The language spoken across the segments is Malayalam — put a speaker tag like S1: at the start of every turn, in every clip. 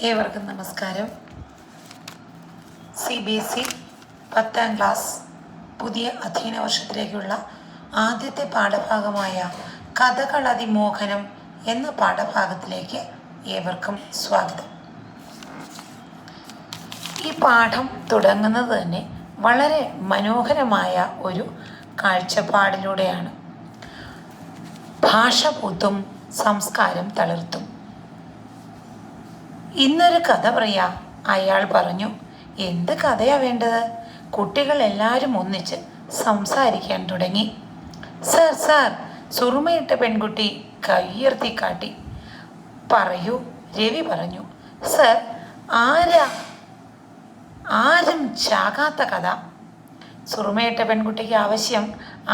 S1: ഏവർക്കും നമസ്കാരം. CBSE 10ാം ക്ലാസ് പുതിയ അധ്യയന വർഷത്തിലേക്കുള്ള ആദ്യത്തെ പാഠഭാഗമായ കഥകൾ അതിമോഹനം എന്ന പാഠഭാഗത്തിലേക്ക് ഏവർക്കും സ്വാഗതം. ഈ പാഠം തുടങ്ങുന്നത് തന്നെ വളരെ മനോഹരമായ ഒരു കാഴ്ചപ്പാടിലൂടെയാണ്. ഭാഷ പൂത്തും സംസ്കാരം തളിർത്തും. ഇന്നൊരു കഥ പറയാ, അയാൾ പറഞ്ഞു. എന്ത് കഥയാ വേണ്ടത്? കുട്ടികൾ എല്ലാവരും ഒന്നിച്ച് സംസാരിക്കാൻ തുടങ്ങി. സാർ സാർ, സുറുമയിട്ട പെൺകുട്ടി കയ്യുയർത്തി കാട്ടി. പറയൂ, രവി പറഞ്ഞു. സാർ, ആരും ചാകാത്ത കഥ. സുറുമയിട്ട പെൺകുട്ടിക്ക് ആവശ്യം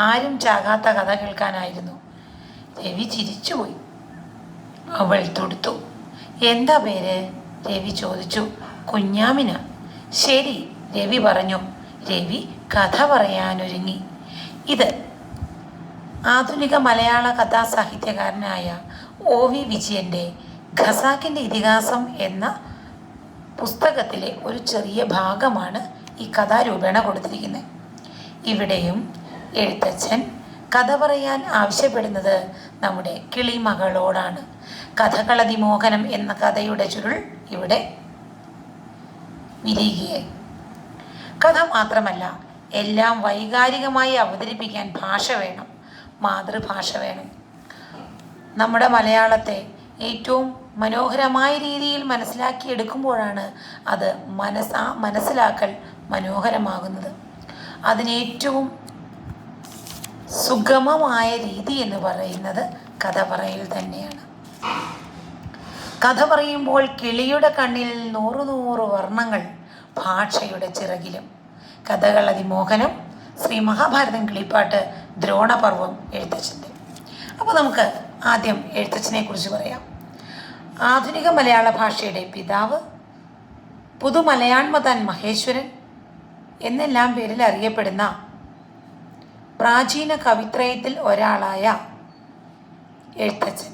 S1: ആരും ചാകാത്ത കഥ കേൾക്കാനായിരുന്നു. രവി ചിരിച്ചുപോയി. അവൾ തൊടുത്തു. എന്താ പേര്? രവി ചോദിച്ചു. കുഞ്ഞാമിന. ശരി, രവി പറഞ്ഞു. രവി കഥ പറയാനൊരുങ്ങി. ഇത് ആധുനിക മലയാള കഥാസാഹിത്യകാരനായ OV വിജയൻ്റെ ഖസാക്കിൻ്റെ ഇതിഹാസം എന്ന പുസ്തകത്തിലെ ഒരു ചെറിയ ഭാഗമാണ് ഈ കഥാരൂപേണ കൊടുത്തിരിക്കുന്നത്. ഇവിടെയും എഴുത്തച്ഛൻ കഥ പറയാൻ ആവശ്യപ്പെടുന്നത് നമ്മുടെ കിളിമകളോടാണ്. കഥകൾ അതിമോഹനം എന്ന കഥയുടെ ചുരുൾ ഇവിടെ വിരിയുകയായി. കഥ മാത്രമല്ല, എല്ലാം വൈകാരികമായി അവതരിപ്പിക്കാൻ ഭാഷ വേണം, മാതൃഭാഷ വേണം. നമ്മുടെ മലയാളത്തെ ഏറ്റവും മനോഹരമായ രീതിയിൽ മനസ്സിലാക്കിയെടുക്കുമ്പോഴാണ് അത് മനസ്സിലാക്കൽ മനോഹരമാകുന്നത്. അതിനേറ്റവും സുഗമമായ രീതി എന്ന് പറയുന്നത് കഥ പറയൽ തന്നെയാണ്. കഥ പറയുമ്പോൾ കിളിയുടെ കണ്ണിൽ 100 വർണ്ണങ്ങൾ ഭാഷയുടെ ചിറകിലും. കഥകൾ അതിമോഹനം, ശ്രീ മഹാഭാരതം കിളിപ്പാട്ട്, ദ്രോണപർവം എഴുത്തച്ഛൻ്റെ. അപ്പോൾ നമുക്ക് ആദ്യം എഴുത്തച്ഛനെ കുറിച്ച് പറയാം. ആധുനിക മലയാള ഭാഷയുടെ പിതാവ്, പുതുമലയാണ്മ താൻ മഹേശ്വരൻ എന്നെല്ലാം പേരിൽ അറിയപ്പെടുന്ന പ്രാചീന കവിത്രയത്തിൽ ഒരാളായ എഴുത്തച്ഛൻ.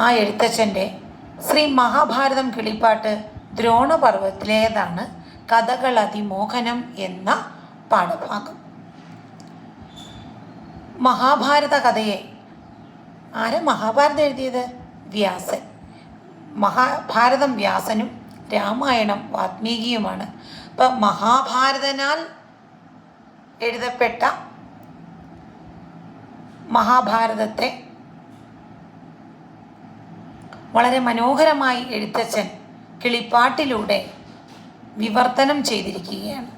S1: ആ എഴുത്തച്ഛൻ്റെ ശ്രീ മഹാഭാരതം കിളിപ്പാട്ട് ദ്രോണപർവത്തിലേതാണ് കഥകൾ അതിമോഹനം എന്ന പാഠഭാഗം. മഹാഭാരത കഥയെ മഹാഭാരതം എഴുതിയത്? വ്യാസൻ. മഹാഭാരതം വ്യാസനും രാമായണം വാത്മീകിയുമാണ്. അപ്പം മഹാഭാരതനാൽ എഴുതപ്പെട്ട മഹാഭാരതത്തെ വളരെ മനോഹരമായി എഴുത്തച്ഛൻ കിളിപ്പാട്ടിലൂടെ വിവർത്തനം ചെയ്തിരിക്കുകയാണ്.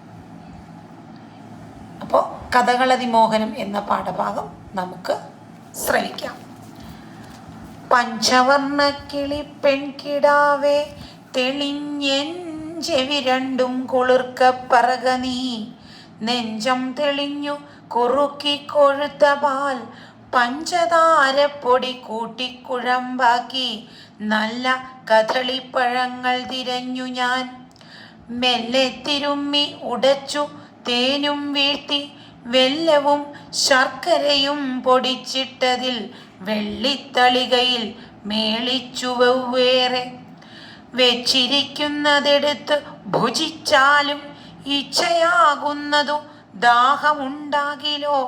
S1: അപ്പോൾ കഥകൾ അതിമോഹനം എന്ന പാഠഭാഗം നമുക്ക് ശ്രവിക്കാം. പഞ്ചവർണ്ണ കിളി പെൺകിടാവേ, തെളിഞ്ഞെൻ ചെവി രണ്ടും കുളിർക്ക പറക നീ. നെഞ്ചം തെളിഞ്ഞു കുറുക്കി കൊഴുത്ത പാൽ പഞ്ചതാരപ്പൊടി കൂട്ടിക്കുഴമ്പാക്കി നല്ല കദളിപ്പഴങ്ങൾ തിരഞ്ഞു ഞാൻ. മെല്ലെ തിരുമ്മി ഉടച്ചു തേനും വീഴ്ത്തി വെല്ലവും ശർക്കരയും പൊടിച്ചിട്ടതിൽ വെള്ളിത്തളികയിൽ മേളിച്ചു വെവ്വേറെ വെച്ചിരിക്കുന്നതെടുത്ത് ഭുജിച്ചാലും ഇച്ഛയാകുന്നതു ദാഹമുണ്ടാകിലോ.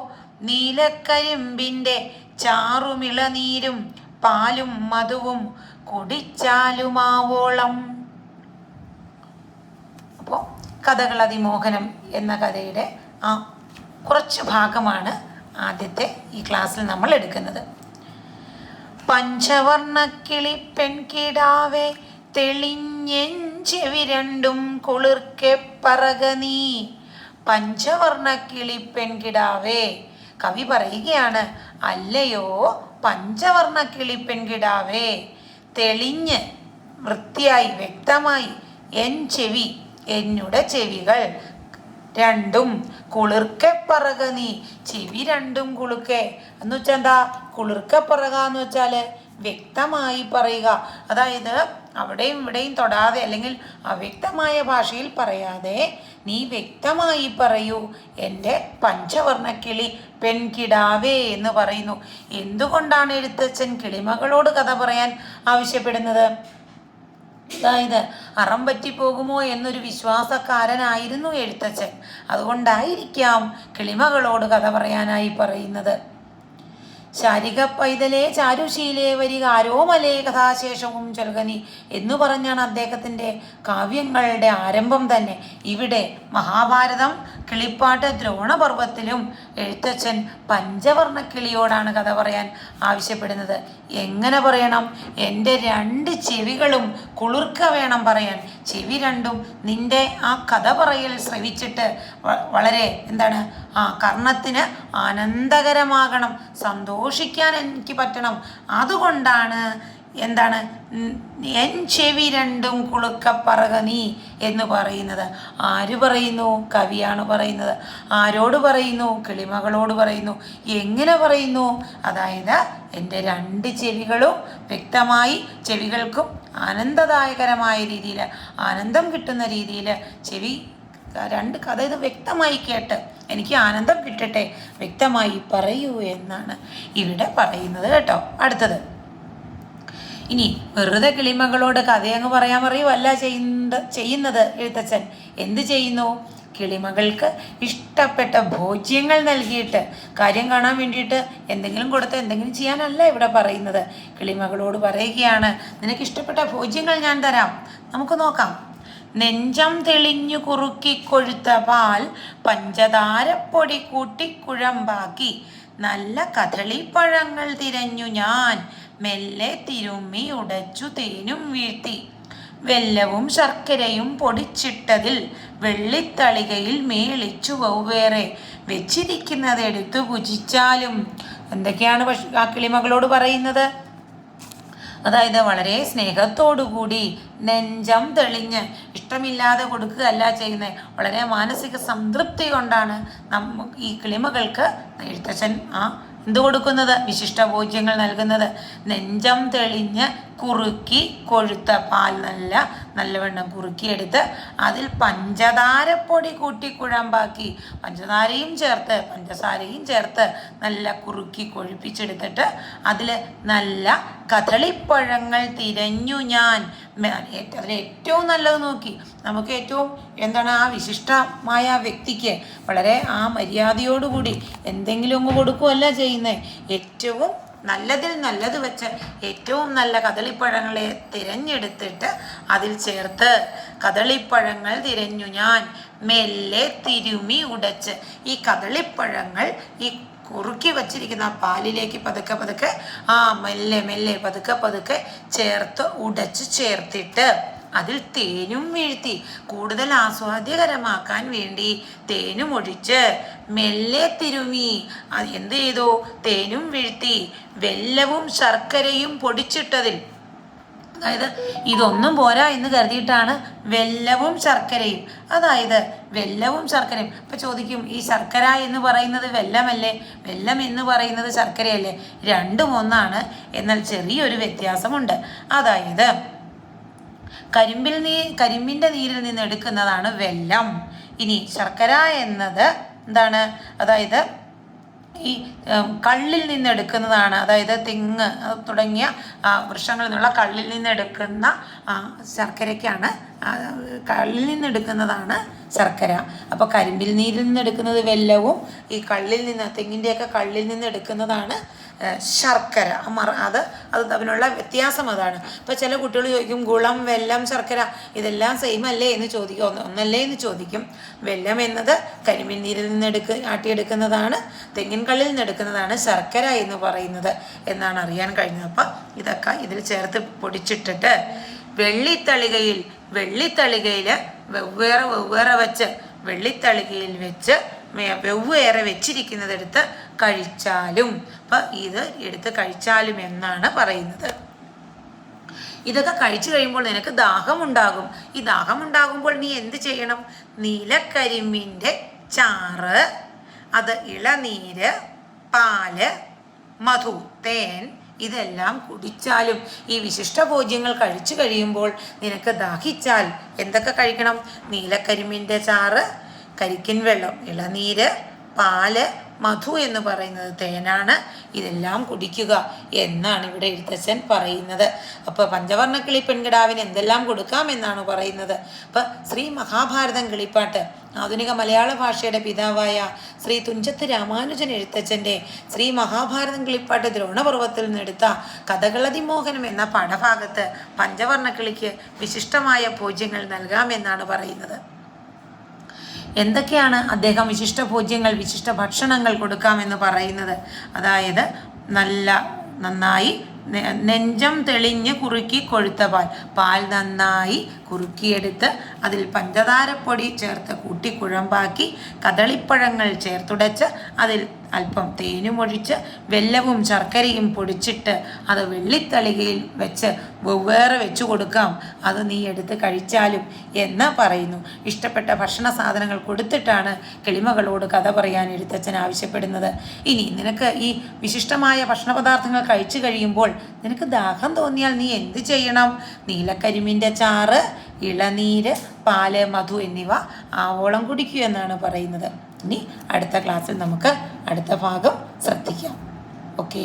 S1: നീലക്കരിമ്പിൻ്റെ ചാറുമിളനീരും പാലും മധുവും കുടിച്ചാലുമാവോളം. അപ്പോൾ കഥകൾ അതിമോഹനം എന്ന കഥയുടെ കുറച്ച് ഭാഗമാണ് ആദ്യത്തെ ഈ ക്ലാസ്സിൽ നമ്മൾ എടുക്കുന്നത്. പഞ്ചവർണ്ണക്കിളി പെൺകിടാവേ, തെളിഞ്ഞെൻ ചെവി രണ്ടും കുളിർക്കെ പറക നീ. പഞ്ചവർണ്ണക്കിളി പെൺകിടാവേ, കവി പറയുകയാണ്, അല്ലയോ പഞ്ചവർണ്ണക്കിളി പെൺകിടാവേ, തെളിഞ്ഞ് വൃത്തിയായി വ്യക്തമായി എൻ ചെവി, എന്നുടെ ചെവികൾ രണ്ടും കുളിർക്കെ പറക നീ. ചെവി രണ്ടും കുളുക്കെ എന്ന് വെച്ചാൽ എന്താ? കുളിർക്കെ പറക എന്ന് വെച്ചാൽ വ്യക്തമായി പറയുക. അതായത് അവിടെയും ഇവിടെയും തൊടാതെ അല്ലെങ്കിൽ അവ്യക്തമായ ഭാഷയിൽ പറയാതെ നീ വ്യക്തമായി പറയൂ എൻ്റെ പഞ്ചവർണ്ണക്കിളി പെൺകിടാവേ എന്ന് പറയുന്നു. എന്തുകൊണ്ടാണ് എഴുത്തച്ഛൻ കിളിമകളോട് കഥ പറയാൻ ആവശ്യപ്പെടുന്നത്? അതായത് അറം പറ്റിപ്പോകുമോ എന്നൊരു വിശ്വാസക്കാരനായിരുന്നു എഴുത്തച്ഛൻ. അതുകൊണ്ടായിരിക്കാം കിളിമകളോട് കഥ പറയാനായി പറയുന്നത്. ശാരിക പൈതലേ ചാരുശീലേ വരിക ആരോമലേ കഥാശേഷവും ചൊൽകനി എന്നു പറഞ്ഞാണ് അദ്ദേഹത്തിൻ്റെ കാവ്യങ്ങളുടെ ആരംഭം തന്നെ. ഇവിടെ മഹാഭാരതം, കിളിപ്പാട്ട്, ദ്രോണപർവത്തിലും എഴുത്തച്ഛൻ പഞ്ചവർണ്ണക്കിളിയോടാണ് കഥ പറയാൻ ആവശ്യപ്പെടുന്നത്. എങ്ങനെ പറയണം? എൻ്റെ 2 ചെവികളും കുളിർക്ക വേണം പറയാൻ. ചെവി രണ്ടും നിന്റെ ആ കഥ പറയൽ ശ്രവിച്ചിട്ട് വളരെ കർണത്തിന് ആനന്ദകരമാകണം, സന്തോഷിക്കാൻ എനിക്ക് പറ്റണം. അതുകൊണ്ടാണ് എൻ ചെവി രണ്ടും കുളുക്ക പറക നീ എന്ന് പറയുന്നത്. ആര് പറയുന്നു? കവിയാണ് പറയുന്നത്. ആരോട് പറയുന്നു? കിളിമകളോട് പറയുന്നു. എങ്ങനെ പറയുന്നു? അതായത് എൻ്റെ 2 ചെവികളും വ്യക്തമായി, ചെവികൾക്കും ആനന്ദദായകരമായ രീതിയിൽ, ആനന്ദം കിട്ടുന്ന രീതിയിൽ ചെവി 2 കഥ ഇത് വ്യക്തമായി കേട്ട് എനിക്ക് ആനന്ദം കിട്ടട്ടെ, വ്യക്തമായി പറയൂ എന്നാണ് ഇവിടെ പറയുന്നത് കേട്ടോ. അടുത്തത്, ഇനി വെറുതെ കിളിമകളോട് കഥയങ്ങ് പറയാൻ പറയുവല്ല ചെയ്യുന്നത് എഴുത്തച്ഛൻ. എന്ത് ചെയ്യുന്നു? കിളിമകൾക്ക് ഇഷ്ടപ്പെട്ട ഭോജ്യങ്ങൾ നൽകിയിട്ട്, കാര്യം കാണാൻ വേണ്ടിയിട്ട് എന്തെങ്കിലും കൊടുത്ത് എന്തെങ്കിലും ചെയ്യാനല്ല ഇവിടെ പറയുന്നത്. കിളിമകളോട് പറയുകയാണ്, നിനക്ക് ഇഷ്ടപ്പെട്ട ഭോജ്യങ്ങൾ ഞാൻ തരാം, നമുക്ക് നോക്കാം. നെഞ്ചം തെളിഞ്ഞു കുറുക്കി കൊഴുത്ത പാൽ പഞ്ചതാരപ്പൊടി കൂട്ടി കുഴമ്പാക്കി നല്ല കദളിപ്പഴങ്ങൾ തിരഞ്ഞു ഞാൻ മെല്ലെ തിരുമ്മി ഉടച്ചു തേനും വീഴ്ത്തി വെല്ലവും ശർക്കരയും പൊടിച്ചിട്ടതിൽ വെള്ളിത്തളികയിൽ മേളിച്ചു വെവ്വേറെ വെച്ചിരിക്കുന്നതെടുത്തു ഭുജിച്ചാലും. എന്തൊക്കെയാണ് ആ കിളിമകളോട് പറയുന്നത്? അതായത് വളരെ സ്നേഹത്തോടുകൂടി, നെഞ്ചം തെളിഞ്ഞ്, ഇഷ്ടമില്ലാതെ കൊടുക്കുകയല്ല ചെയ്യുന്നത്, വളരെ മാനസിക സംതൃപ്തി കൊണ്ടാണ് ഈ കിളിമകൾക്ക് എഴുത്തച്ഛൻ എന്ത് കൊടുക്കുന്നത്? വിശിഷ്ട ഭോജ്യങ്ങൾ നൽകുന്നത്. നെഞ്ചം തെളിഞ്ഞ് കുറുക്കി കൊഴുത്ത പാൽ നല്ലവണ്ണം കുറുക്കിയെടുത്ത് അതിൽ പഞ്ചതാരപ്പൊടി കൂട്ടി കുഴമ്പാക്കി, പഞ്ചസാരയും ചേർത്ത് നല്ല കുറുക്കി കൊഴുപ്പിച്ചെടുത്തിട്ട് അതിൽ നല്ല കദളിപ്പഴങ്ങൾ തിരഞ്ഞു ഞാൻ. അതിൽ ഏറ്റവും നല്ലത് നോക്കി, നമുക്ക് ഏറ്റവും ആ വിശിഷ്ടമായ വ്യക്തിക്ക് വളരെ മര്യാദയോടുകൂടി എന്തെങ്കിലും അങ്ങ് കൊടുക്കുകയല്ല ചെയ്യുന്നത്. ഏറ്റവും നല്ലതിൽ നല്ലത് വെച്ച് ഏറ്റവും നല്ല കദളിപ്പഴങ്ങളെ തിരഞ്ഞെടുത്തിട്ട് അതിൽ ചേർത്ത് കദളിപ്പഴങ്ങൾ തിരഞ്ഞു ഞാൻ മെല്ലെ തിരുമി ഉടച്ച്, ഈ കദളിപ്പഴങ്ങൾ ഈ കുറുക്കി വച്ചിരിക്കുന്ന പാലിലേക്ക് പതുക്കെ മെല്ലെ പതുക്കെ ചേർത്ത് ഉടച്ച് ചേർത്തിട്ട് അതിൽ തേനും വീഴ്ത്തി കൂടുതൽ ആസ്വാദ്യകരമാക്കാൻ വേണ്ടി തേനും ഒഴിച്ച് മെല്ലെ തിരുമി എന്ത് ചെയ്തു? തേനും വീഴ്ത്തി വെല്ലവും ശർക്കരയും പൊടിച്ചിട്ടതിൽ, അതായത് ഇതൊന്നും പോരാ എന്ന് കരുതിയിട്ടാണ് വെല്ലവും ശർക്കരയും. അതായത് വെല്ലവും ശർക്കരയും. ഇപ്പം ചോദിക്കും, ഈ ശർക്കര എന്ന് പറയുന്നത് വെല്ലമല്ലേ, വെല്ലം എന്ന് പറയുന്നത് ശർക്കരയല്ലേ? രണ്ടും ഒന്നാണ്, എന്നാൽ ചെറിയൊരു വ്യത്യാസമുണ്ട്. അതായത് കരിമ്പിൻ്റെ നീരിൽ നിന്ന് എടുക്കുന്നതാണ് വെല്ലം. ഇനി ശർക്കര എന്നത് അതായത് ഈ കള്ളിൽ നിന്ന് എടുക്കുന്നതാണ്. അതായത് തെങ്ങ് തുടങ്ങിയ വൃക്ഷങ്ങളിൽ നിന്നുള്ള കള്ളിൽ നിന്ന് എടുക്കുന്ന ശർക്കരയ്ക്കാണ്, കള്ളിൽ നിന്ന് എടുക്കുന്നതാണ് ശർക്കര. അപ്പോൾ കരിമ്പിൽ നീരിൽ നിന്ന് എടുക്കുന്നത് വെല്ലവും ഈ തെങ്ങിൻ്റെയൊക്കെ കള്ളിൽ നിന്ന് എടുക്കുന്നതാണ് ശർക്കര. അത് തമ്മിലുള്ള വ്യത്യാസം അതാണ്. ഇപ്പോൾ ചില കുട്ടികൾ ചോദിക്കും, ഗുളം, വെല്ലം, ശർക്കര ഇതെല്ലാം സെയിം അല്ലേ എന്ന് ചോദിക്കും. ഒന്നല്ലേ എന്ന് ചോദിക്കും. വെല്ലം എന്നത് കരിമ്പിൻ നീരിൽ നിന്ന് ആട്ടിയെടുക്കുന്നതാണ്, തെങ്ങിൻ കള്ളിൽ നിന്ന് എടുക്കുന്നതാണ് ശർക്കര എന്ന് പറയുന്നത് എന്നാണ് അറിയാൻ കഴിഞ്ഞത്. അപ്പം ഇതൊക്കെ ഇതിൽ ചേർത്ത് പൊടിച്ചിട്ടിട്ട് വെള്ളിത്തളികയിൽ വെവ്വേറെ വെച്ച് വെള്ളിത്തളികയിൽ വെച്ച് വെവ്വേറെ വെച്ചിരിക്കുന്നതെടുത്ത് കഴിച്ചാലും, അപ്പം ഇത് എടുത്ത് കഴിച്ചാലും എന്നാണ് പറയുന്നത്. ഇതൊക്കെ കഴിച്ചു കഴിയുമ്പോൾ നിനക്ക് ദാഹമുണ്ടാകും. ഈ ദാഹമുണ്ടാകുമ്പോൾ നീ എന്ത് ചെയ്യണം? നീലക്കരിമ്പിൻ്റെ ചാറ്, അത് ഇളനീര്, പാല്, മധു, തേൻ ഇതെല്ലാം കുടിച്ചാലും, ഈ വിശിഷ്ട ഭോജ്യങ്ങൾ കഴിച്ചു കഴിയുമ്പോൾ നിനക്ക് ദാഹിച്ചാൽ എന്തൊക്കെ കഴിക്കണം? നീലക്കരിമ്പിൻ്റെ ചാറ്, കരിക്കിൻ വെള്ളം, ഇളനീര്, പാല്, മധു എന്ന് പറയുന്നത് തേനാണ്, ഇതെല്ലാം കുടിക്കുക എന്നാണ് ഇവിടെ എഴുത്തച്ഛൻ പറയുന്നത്. അപ്പോൾ പഞ്ചവർണ്ണ കിളി പെൺകിടാവിന് എന്തെല്ലാം കൊടുക്കാം എന്നാണ് പറയുന്നത്. അപ്പോൾ ശ്രീ മഹാഭാരതം കിളിപ്പാട്ട് ആധുനിക മലയാള ഭാഷയുടെ പിതാവായ ശ്രീ തുഞ്ചത്ത് രാമാനുജൻ എഴുത്തച്ഛൻ്റെ ശ്രീ മഹാഭാരതം കിളിപ്പാട്ട് ദ്രോണപർവ്വത്തിൽ നിന്നെടുത്ത കഥകളതിമോഹനം എന്ന പാഠഭാഗത്ത് പഞ്ചവർണ്ണ കിളിക്ക് വിശിഷ്ടമായ പൂജ്യങ്ങൾ നൽകാമെന്നാണ് പറയുന്നത്. എന്തൊക്കെയാണ് അദ്ദേഹം വിശിഷ്ട പൂജ്യങ്ങൾ, വിശിഷ്ട ഭക്ഷണങ്ങൾ കൊടുക്കാമെന്ന് പറയുന്നത്? അതായത് നന്നായി നെഞ്ചം തെളിഞ്ഞ് കുറുക്കി കൊഴുത്ത പാൽ നന്നായി കുറുക്കിയെടുത്ത് അതിൽ പഞ്ചതാരപ്പൊടി ചേർത്ത് കൂട്ടി കുഴമ്പാക്കി കദളിപ്പഴങ്ങൾ ചേർത്തുടച്ച് അതിൽ അല്പം തേനുമൊഴിച്ച് വെല്ലവും ശർക്കരയും പൊടിച്ചിട്ട് അത് വെള്ളിത്തളികയിൽ വെച്ച് വെവ്വേറെ വെച്ചു കൊടുക്കാം, അത് നീ എടുത്ത് കഴിച്ചാലും എന്ന് പറയുന്നു. ഇഷ്ടപ്പെട്ട ഭക്ഷണ സാധനങ്ങൾ കൊടുത്തിട്ടാണ് കിളിമകളോട് കഥ പറയാൻ എഴുത്തച്ഛൻ ആവശ്യപ്പെടുന്നത്. ഇനി നിനക്ക് ഈ വിശിഷ്ടമായ ഭക്ഷണ പദാർത്ഥങ്ങൾ കഴിച്ചു കഴിയുമ്പോൾ നിനക്ക് ദാഹം തോന്നിയാൽ നീ എന്ത് ചെയ്യണം? നീലക്കരിമ്പിൻ്റെ ചാറ്, ഇളനീര്, പാല്, മധു എന്നിവ ആവോളം കുടിക്കൂ എന്നാണ് പറയുന്നത്. ഇനി അടുത്ത ക്ലാസ്സിൽ നമുക്ക് അടുത്ത ഭാഗം ശ്രദ്ധിക്കാം. ഓക്കെ.